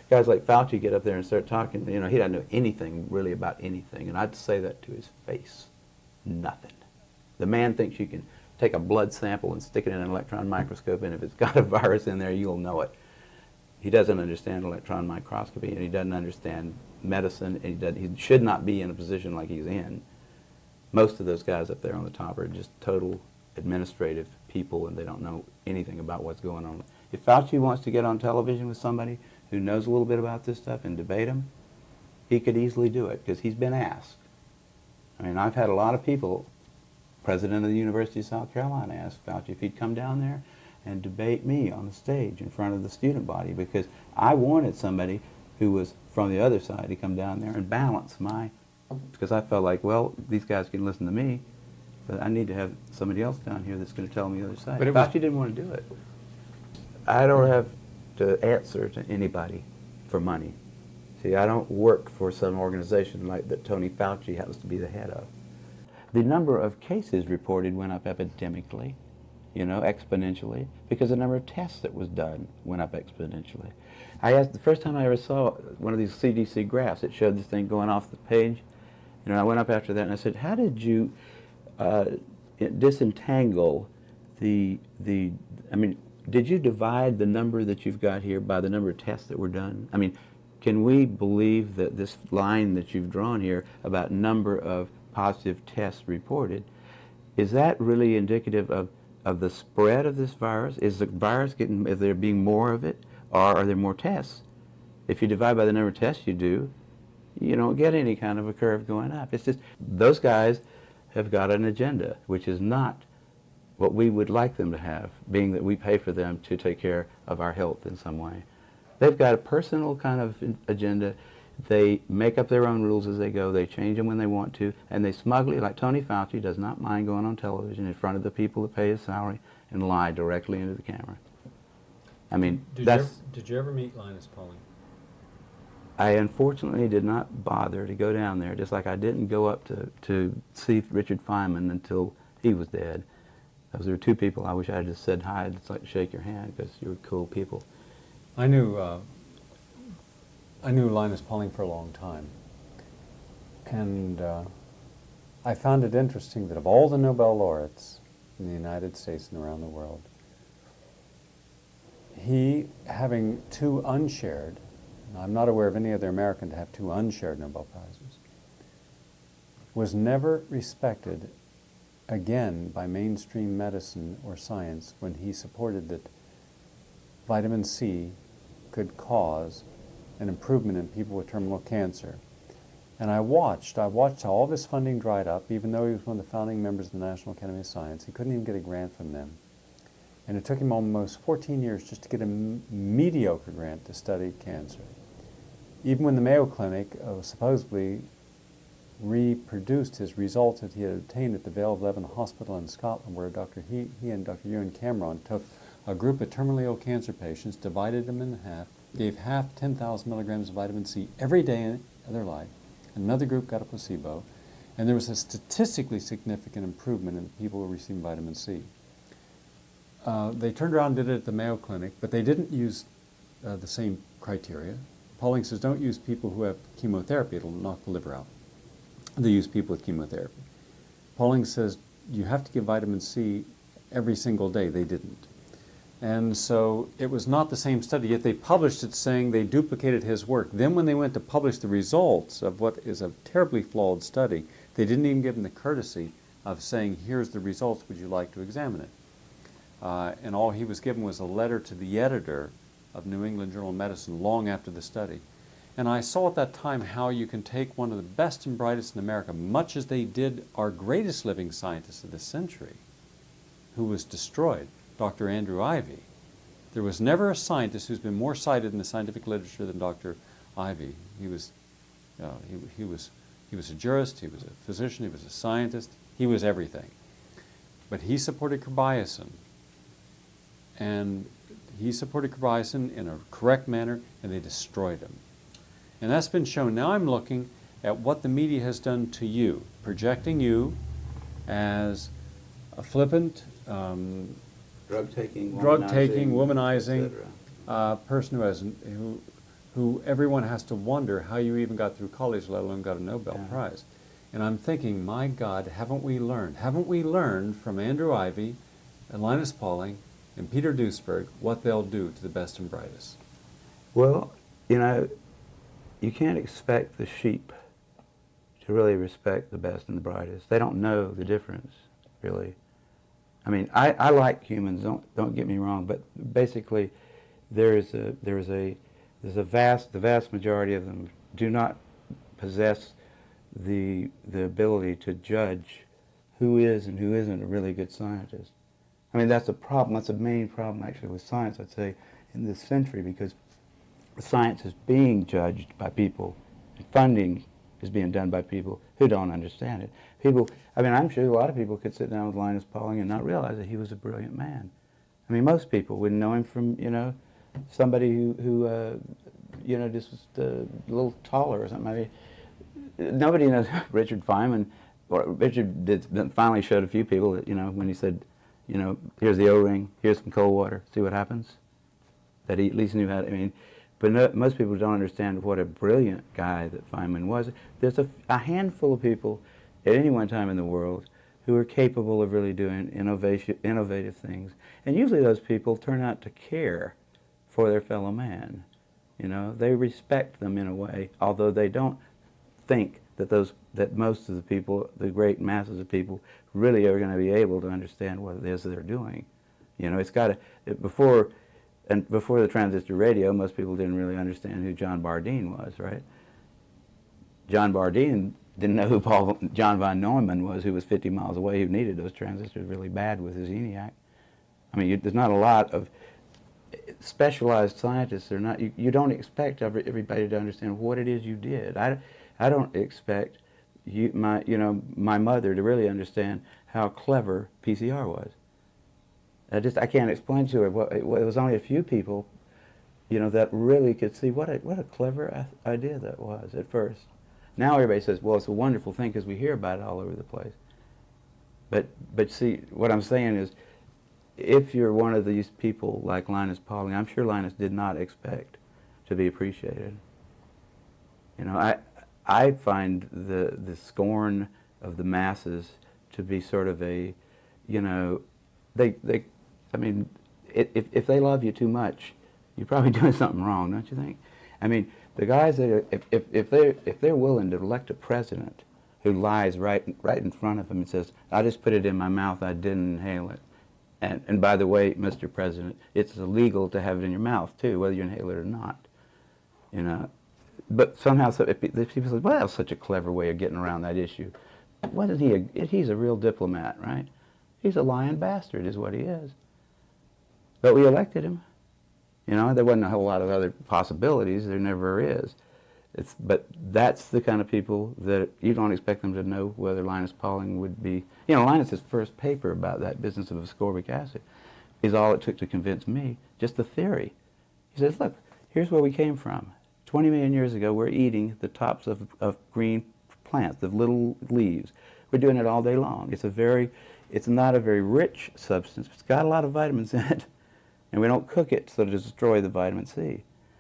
guys like Fauci get up there and start talking, you know, he doesn't know anything really about anything. And I'd say that to his face. Nothing. The man thinks you can take a blood sample and stick it in an electron microscope, and if it's got a virus in there, you'll know it. He doesn't understand electron microscopy, and he doesn't understand medicine, and he should not be in a position like he's in. Most of those guys up there on the top are just total administrative people, and they don't know anything about what's going on. If Fauci wants to get on television with somebody who knows a little bit about this stuff and debate him, he could easily do it, because he's been asked. I mean, I've had a lot of people, president of the University of South Carolina asked Fauci if he'd come down there and debate me on the stage in front of the student body, because I wanted somebody who was from the other side to come down there and balance my, because I felt like, well, these guys can listen to me, but I need to have somebody else down here that's going to tell me the other side. But Fauci didn't want to do it. I don't have to answer to anybody for money. See, I don't work for some organization like that Tony Fauci happens to be the head of. The number of cases reported went up epidemically, you know, exponentially, because the number of tests that was done went up exponentially. I asked, the first time I ever saw one of these CDC graphs, it showed this thing going off the page. You know, I went up after that and I said, how did you disentangle I mean, did you divide the number that you've got here by the number of tests that were done? I mean, can we believe that this line that you've drawn here about number of positive tests reported, is that really indicative of the spread of this virus? Is the virus getting, is there being more of it, or are there more tests? If you divide by the number of tests you do, you don't get any kind of a curve going up. It's just, those guys have got an agenda, which is not what we would like them to have, being that we pay for them to take care of our health in some way. They've got a personal kind of agenda. They make up their own rules as they go. They change them when they want to, and they smugly, like Tony Fauci, does not mind going on television in front of the people that pay his salary and lie directly into the camera. I mean, did you ever meet Linus Pauling? I unfortunately did not bother to go down there, just like I didn't go up to see Richard Feynman until he was dead. Those are two people I wish I had just said hi. I'd just like to shake your hand because you were cool people. I knew Linus Pauling for a long time, and I found it interesting that of all the Nobel laureates in the United States and around the world, he, having two unshared, I'm not aware of any other American to have two unshared Nobel Prizes, was never respected again by mainstream medicine or science when he supported that vitamin C could cause an improvement in people with terminal cancer. And I watched how all of his funding dried up, even though he was one of the founding members of the National Academy of Science. He couldn't even get a grant from them. And it took him almost 14 years just to get a mediocre grant to study cancer. Even when the Mayo Clinic supposedly reproduced his results that he had obtained at the Vale of Leven Hospital in Scotland, where he and Dr. Ewan Cameron took a group of terminally ill cancer patients, divided them in half, gave half 10,000 milligrams of vitamin C every day of their life. Another group got a placebo, and there was a statistically significant improvement in the people who were receiving vitamin C. They turned around and did it at the Mayo Clinic, but they didn't use the same criteria. Pauling says, don't use people who have chemotherapy, it'll knock the liver out. They use people with chemotherapy. Pauling says, you have to give vitamin C every single day. They didn't. And so it was not the same study, yet they published it saying they duplicated his work. Then when they went to publish the results of what is a terribly flawed study, they didn't even give him the courtesy of saying, here's the results, would you like to examine it? And all he was given was a letter to the editor of New England Journal of Medicine long after the study. And I saw at that time how you can take one of the best and brightest in America, much as they did our greatest living scientist of this century, who was destroyed, Dr. Andrew Ivy. There was never a scientist who's been more cited in the scientific literature than Dr. Ivy. He was a jurist, he was a physician, he was a scientist, he was everything. But he supported carbamazepine, and he supported carbamazepine in a correct manner, and they destroyed him. And that's been shown. Now I'm looking at what the media has done to you, projecting you as a flippant, drug-taking, womanizing person who everyone has to wonder how you even got through college, let alone got a Nobel Prize. And I'm thinking, my God, haven't we learned? Haven't we learned from Andrew Ivy and Linus Pauling and Peter Duesberg what they'll do to the best and brightest? Well, you know, you can't expect the sheep to really respect the best and the brightest. They don't know the difference, really. I mean, I like humans. Don't get me wrong, but basically, the vast majority of them do not possess the ability to judge who is and who isn't a really good scientist. I mean, that's a problem. That's a main problem, actually, with science, I'd say, in this century, because science is being judged by people, and funding is being done by people who don't understand it. People, I mean, I'm sure a lot of people could sit down with Linus Pauling and not realize that he was a brilliant man. I mean, most people wouldn't know him from, you know, somebody who you know, just was a little taller or something. I mean, nobody knows Richard Feynman. Or Richard finally showed a few people that, you know, when he said, you know, here's the O-ring, here's some cold water, see what happens? That he at least knew how to, I mean, but no, most people don't understand what a brilliant guy that Feynman was. There's a handful of people at any one time in the world who are capable of really doing innovative things. And usually those people turn out to care for their fellow man. You know, they respect them in a way, although they don't think that most of the people, the great masses of people, really are going to be able to understand what it is they're doing. You know, it's got to, before the transistor radio, most people didn't really understand who John Bardeen was, right? John Bardeen didn't know who John von Neumann was, who was 50 miles away, who needed those transistors really bad with his ENIAC. I mean, there's not a lot of specialized scientists. They're not. You don't expect everybody to understand what it is you did. I don't expect my mother to really understand how clever PCR was. I can't explain to her. It was only a few people, you know, that really could see what a clever idea that was at first. Now everybody says, well, it's a wonderful thing because we hear about it all over the place. But see, what I'm saying is, if you're one of these people like Linus Pauling, I'm sure Linus did not expect to be appreciated. You know, I find the scorn of the masses to be sort of a, you know, I mean, if they love you too much, you're probably doing something wrong, don't you think? I mean, the guys that if they're willing to elect a president who lies right in front of them and says, "I just put it in my mouth, I didn't inhale it," and by the way, Mr. President, it's illegal to have it in your mouth too, whether you inhale it or not, you know. But somehow, people say, "Well, that's such a clever way of getting around that issue." Wasn't he? He's a real diplomat, right? He's a lying bastard, is what he is. But we elected him. You know, there wasn't a whole lot of other possibilities. There never is. But that's the kind of people that you don't expect them to know whether Linus Pauling would be. You know, Linus's first paper about that business of ascorbic acid is all it took to convince me, just the theory. He says, look, here's where we came from. 20 million years ago, we're eating the tops of green plants, of little leaves. We're doing it all day long. It's not a very rich substance. It's got a lot of vitamins in it. And we don't cook it so to destroy the vitamin C.